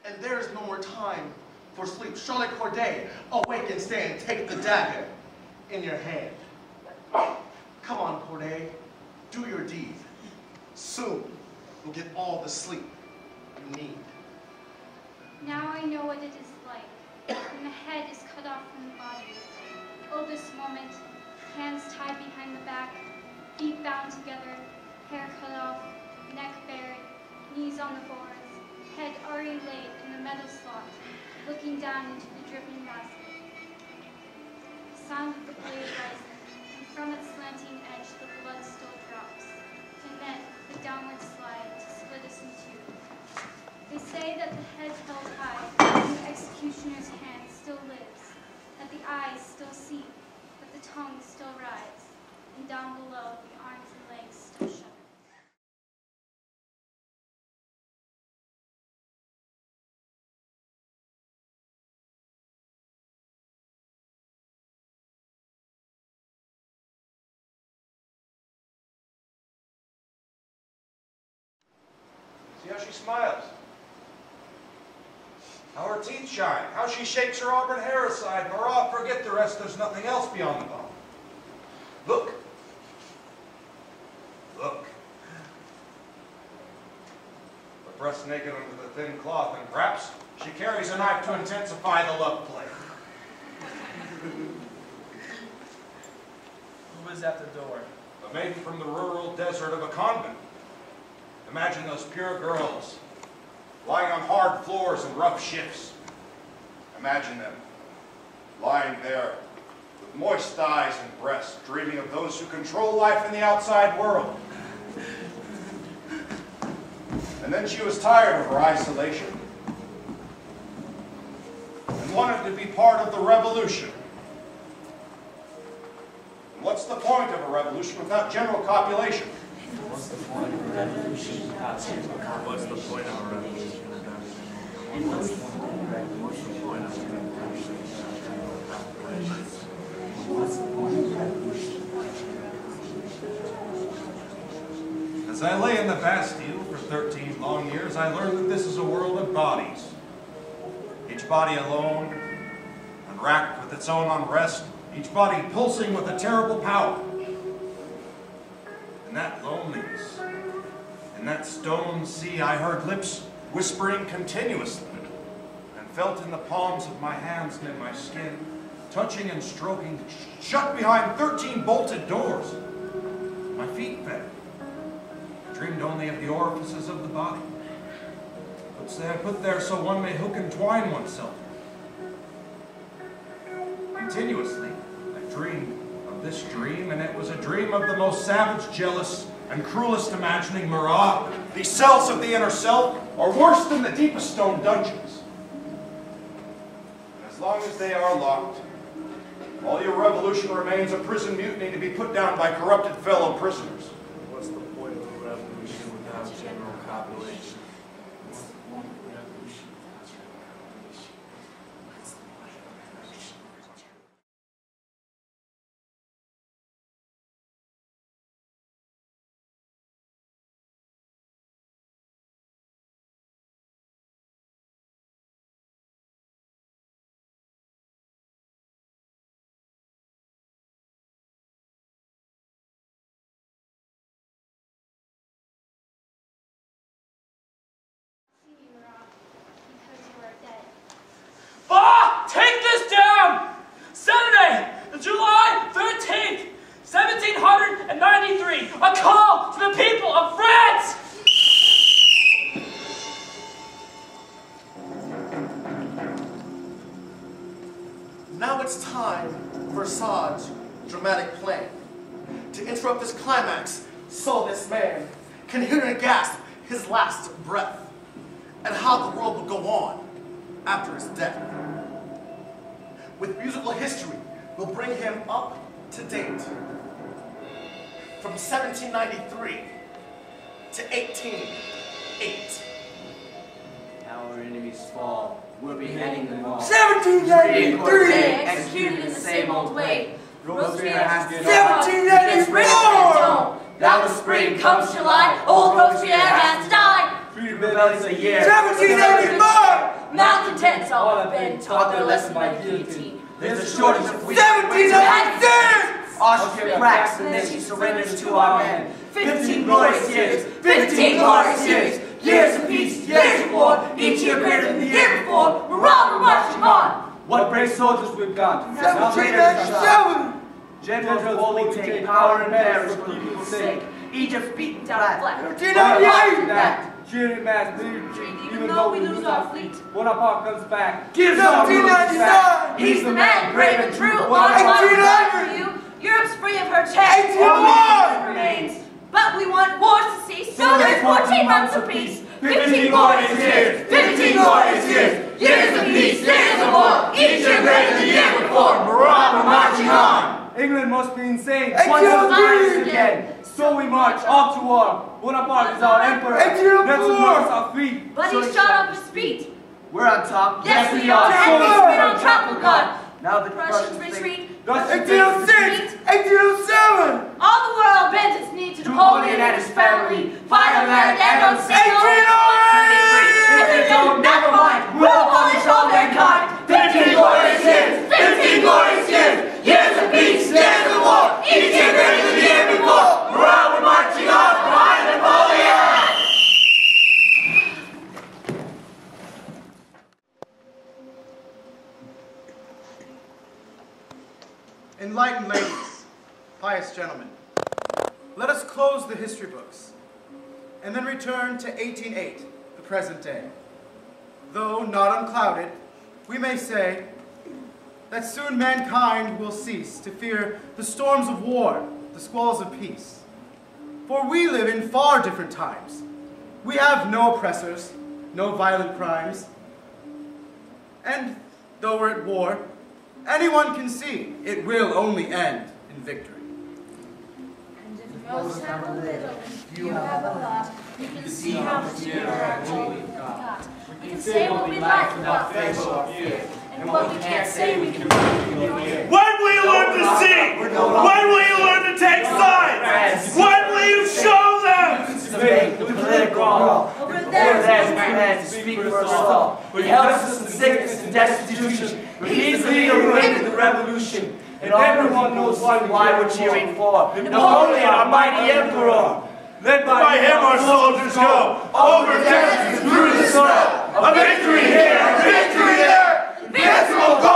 and there is no more time for sleep. Charlotte Corday, awake and stand, take the dagger in your hand. Come on, Corday, do your deed. Soon you'll get all the sleep you need. Now I know what it is like when the head is cut off from the body. Oh, this moment, hands tied behind the back, feet bound together, hair cut off, neck bared, knees on the boards, head already laid in the metal slot, looking down into the dripping basket. The sound of the blade rises, and from its slanting edge the blood still drops, and then the downward slide to split us in two. They say that the head held high, and the executioner's hand still lives, that the eyes still see, that the tongue still rides, and down below the arms and legs still shudder. See how she smiles. How her teeth shine. How she shakes her auburn hair aside. Marat, forget the rest. There's nothing else beyond the bone. Look. Look. But breast naked under the thin cloth, and perhaps she carries a knife to intensify the love play. Who is at the door? A maiden from the rural desert of a convent. Imagine those pure girls lying on hard floors and rough shifts. Imagine them lying there with moist thighs and breasts, dreaming of those who control life in the outside world. And then she was tired of her isolation and wanted to be part of the revolution. And what's the point of a revolution without general copulation? What's the point of a revolution without general copulation? What's the point of a revolution without And what's the point of a revolution without general copulation? What's the point of a revolution without general copulation? As I lay in the Bastille for 13 long years, I learned that this is a world of bodies. Each body alone and racked with its own unrest, each body pulsing with a terrible power. In that loneliness, in that stone sea, I heard lips whispering continuously, and felt in the palms of my hands and in my skin, touching and stroking, shut behind 13 bolted doors. My feet fed. I dreamed only of the orifices of the body, which they have put there so one may hook and twine oneself. Continuously, I dreamed of this dream, and it was a dream of the most savage, jealous, and cruelest imagining. Marat, these cells of the inner self are worse than the deepest stone dungeons. And as long as they are locked, all your revolution remains a prison mutiny to be put down by corrupted fellow prisoners. What's the point of a revolution without general copulation? What's the point of a revolution without general copulation? What's the point of a revolution without general copulation? Because you are dead. Ah! Take this down! Saturday, July 13th, 1793. A call to the people of France! Now it's time for Sade's dramatic plan. To interrupt this climax, so this man can hear and gasp his last breath, and how the world will go on after his death. With musical history, we'll bring him up to date. From 1793 to 1808. Our enemies fall. We're beheading them all. 1793! Executed in the same old way. Robespierre has been 1794! Now the spring comes July. Old Robespierre has died. 3 rebellions a year. 1784! Malcontents all have been taught their lesson by guillotine. There's a shortage of wheat. 1796! Austria cracks and then she surrenders to our men. 15 glorious years! 15 glorious years! Years of peace, years of war, each year greater than the year before. We're all marching on! What brave soldiers we've got. 1797! Generals boldly take power in Paris for the people's sake. Egypt's beaten down flat. 1798! Cheering mass victory, Even though we lose our fleet. Bonaparte comes back. Gives up 1799! He's the man, brave and true. Long life for you. Europe's free of her chains. 1801! Remains. But we want wars to cease, so there's 14 months of peace. 15 glorious years! 15 glorious years! Years of peace, years of war, each year greater than the year before. We're all marching on! England must be insane. 1803! Again. So we march off to war. Bonaparte is our emperor. 1804! Let's lose our fleet. But he shot up his feet. We're on top. Yes, we are. And we've been on top of God. Now the Russians retreat. 1806! 1807! All the world bends its knee to Napoleon and his family. Fatherland and unsafe. If they don't, never mind. We'll abolish all mankind. 15 glorious years! 15 glorious years! Years of peace, years of war, each year greater than the year before. We're all marching on behind Napoleon! Enlightened ladies, pious gentlemen, let us close the history books and then return to 1808, the present day. Though not unclouded, we may say that soon mankind will cease to fear the storms of war, the squalls of peace. For we live in far different times. We have no oppressors, no violent crimes, and though we're at war, anyone can see it will only end in victory. And if most have a little, you have a lot, you can see how much you actually got. We can say what we like without faith or fear, and what we can't say we can prove. When will you learn to see? When will you learn to take sides? When will you show them? Debate the political law. Over Over there, there is man to speak for us all. But he helps us in sickness and destitution. But he's the leader who ended the revolution. And everyone knows why we're cheering for Napoleon, our mighty emperor. Led by him our soldiers go, over deserts and through the snow. A victory here, a victory there, invincible goal.